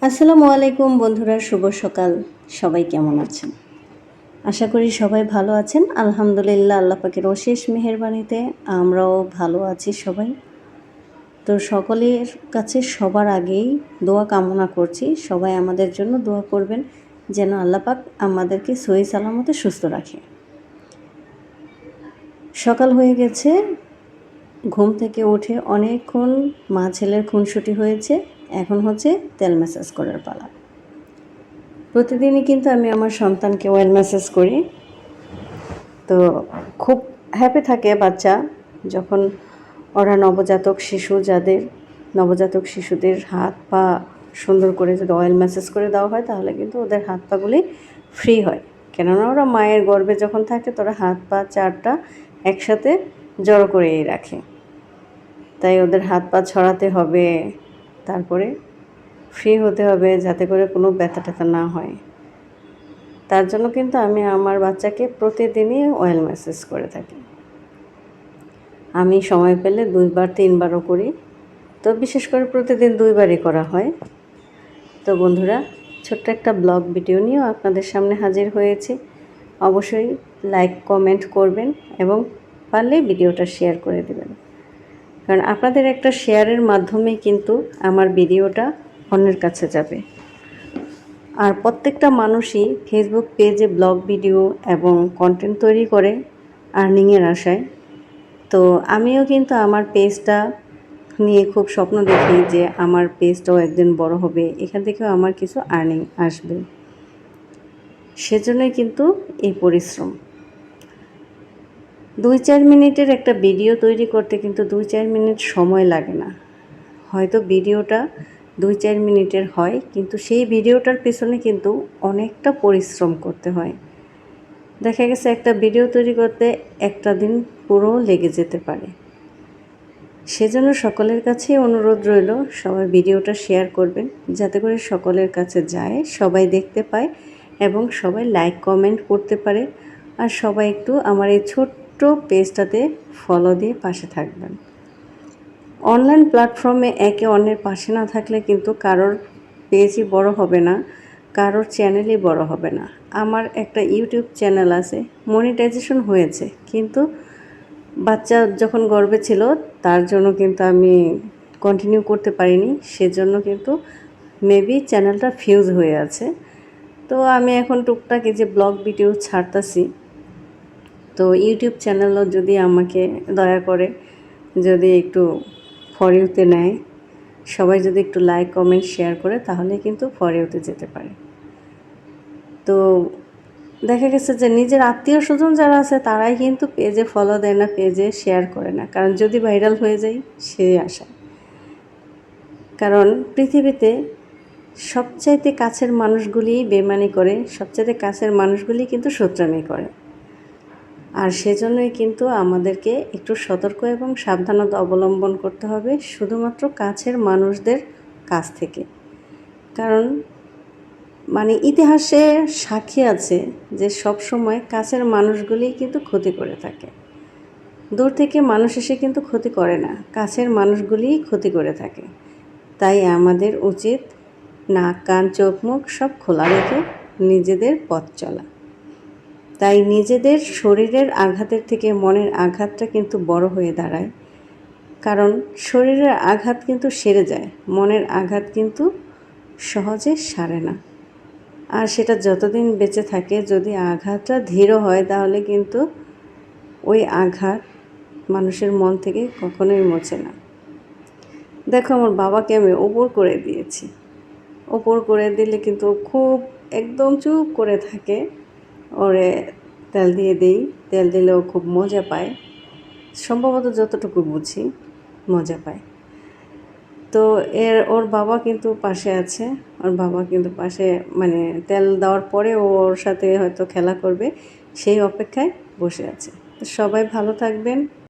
আসসালামু আলাইকুম বন্ধুরা, শুভ সকাল। সবাই কেমন আছেন? আশা করি সবাই ভালো আছেন। আলহামদুলিল্লাহ, আল্লাহ পাকের অশেষ মেহেরবানিতে আমরাও ভালো আছি সবাই। তো সকলের কাছে সবার আগেই দোয়া কামনা করছি, সবাই আমাদের জন্য দোয়া করবেন যেন আল্লাহ পাক আমাদেরকে সহি সালামতে সুস্থ রাখে। সকাল হয়ে গেছে, ঘুম থেকে উঠে অনেকক্ষণ মা ছেলের খুনসুটি হয়েছে। এখন হচ্ছে তেল ম্যাসাজ করার পালা। প্রতিদিনই কিন্তু আমি আমার সন্তানকে অয়েল ম্যাসাজ করি। তো খুব হ্যাপি থাকে বাচ্চা যখন ওরা নবজাতক শিশুদের হাত পা সুন্দর করে যদি অয়েল ম্যাসাজ করে দেওয়া হয় তাহলে কিন্তু ওদের হাত পাগুলি ফ্রি হয়। কেননা ওরা মায়ের গর্ভে যখন থাকে তোরা হাত পা চারটা একসাথে জড়ো করেই রাখে, তাই ওদের হাত পা ছড়াতে হবে, তারপরে ফ্রি হতে হবে যাতে করে কোনো ব্যথা ট্যাথা না হয়। তার জন্য কিন্তু আমি আমার বাচ্চাকে প্রতিদিনই অয়েল ম্যাসাজ করে থাকি। আমি সময় পেলে 2-3বারও করি, তো বিশেষ করে প্রতিদিন 2বারই করা হয়। তো বন্ধুরা, ছোট্ট একটা ব্লগ ভিডিও নিয়েও আপনাদের সামনে হাজির হয়েছি। অবশ্যই লাইক কমেন্ট করবেন এবং পারলে ভিডিওটা শেয়ার করে দেবেন, কারণ আপনাদের একটা শেয়ারের মাধ্যমেই কিন্তু আমার ভিডিওটা অন্যের কাছে যাবে। আর প্রত্যেকটা মানুষই ফেসবুক পেজে ব্লগ ভিডিও এবং কন্টেন্ট তৈরি করে আর্নিংয়ের আশায়। তো আমিও কিন্তু আমার পেজটা নিয়ে খুব স্বপ্ন দেখি যে আমার পেজটাও একদিন বড় হবে, এখান থেকেও আমার কিছু আর্নিং আসবে। সেজন্যই কিন্তু এই পরিশ্রম। 2-4 মিনিটের একটা ভিডিও তৈরি করতে কিন্তু 2-4 মিনিট সময় লাগে না। হয়তো ভিডিওটা 2-4 মিনিটের হয়, কিন্তু সেই ভিডিওটার পেছনে কিন্তু অনেকটা পরিশ্রম করতে হয়। দেখা গেছে একটা ভিডিও তৈরি করতে একটা দিন পুরো লেগে যেতে পারে। সেজন্য সকলের কাছেই অনুরোধ রইল, সবাই ভিডিওটা শেয়ার করবেন যাতে করে সকলের কাছে যায়, সবাই দেখতে পায় এবং সবাই লাইক কমেন্ট করতে পারে। আর সবাই একটু আমার এই ছোট্ট পেজটাতে ফলো দিয়ে পাশে থাকবেন। অনলাইন প্ল্যাটফর্মে একে অন্যের পাশে না থাকলে কিন্তু কারোর পেজই বড় হবে না, কারোর চ্যানেলই বড় হবে না। আমার একটা ইউটিউব চ্যানেল আছে, মনিটাইজেশন হয়েছে, কিন্তু বাচ্চা যখন গর্ভে ছিল তার জন্য কিন্তু আমি কন্টিনিউ করতে পারিনি, সেজন্য কিন্তু মেবি চ্যানেলটা ফিউজ হয়ে আছে। তো আমি এখন টুকটাক এই যে ব্লগ ভিডিও ছাড়তাছি, তো ইউটিউব চ্যানেলও যদি আমাকে দয়া করে যদি একটু ফর ইউতে নেয়, সবাই যদি একটু লাইক কমেন্ট শেয়ার করে তাহলে কিন্তু ফর ইউতে যেতে পারে। তো দেখা গেছে যে নিজের আত্মীয় স্বজন যারা আছে তারাই কিন্তু পেজে ফলো দেয় না, পেজে শেয়ার করে না, কারণ যদি ভাইরাল হয়ে যায় সেই আশা। কারণ পৃথিবীতে সবচাইতে কাছের মানুষগুলি বেইমানি করে, সবচাইতে কাছের মানুষগুলি কিন্তু শত্রুমি করে। আর সেজন্যই কিন্তু আমাদেরকে একটু সতর্ক এবং সাবধানতা অবলম্বন করতে হবে শুধুমাত্র কাছের মানুষদের কাছ থেকে। কারণ ইতিহাসে সাক্ষী আছে যে সব সময় কাছের মানুষগুলি কিন্তু ক্ষতি করে থাকে। দূর থেকে মানুষ এসে কিন্তু ক্ষতি করে না, কাছের মানুষগুলিই ক্ষতি করে থাকে। তাই আমাদের উচিত নাক কান চোখ মুখ সব খোলা রেখে নিজেদের পথ চলা। তাই নিজেদের শরীরের আঘাতের থেকে মনের আঘাতটা কিন্তু বড় হয়ে দাঁড়ায়, কারণ শরীরের আঘাত কিন্তু সেরে যায়, মনের আঘাত কিন্তু সহজে সারে না। আর সেটা যতদিন বেঁচে থাকে, যদি আঘাতটা ধীর হয় তাহলে কিন্তু ওই আঘাত মানুষের মন থেকে কখনোই মোছে না। দেখো, আমার বাবাকে আমি ওপর করে দিয়েছি, ওপর করে দিলে কিন্তু খুব একদম চুপ করে থাকে। ওরে তেল দিয়ে দিই, তেল দিলেও খুব মজা পায়, সম্ভবত যতটুকু বুঝি মজা পায়। তো ওর বাবা কিন্তু পাশে আছে, ওর বাবা কিন্তু পাশে তেল দেওয়ার পরে ওর সাথে হয়তো খেলা করবে, সেই অপেক্ষায় বসে আছে। তো সবাই ভালো থাকবেন।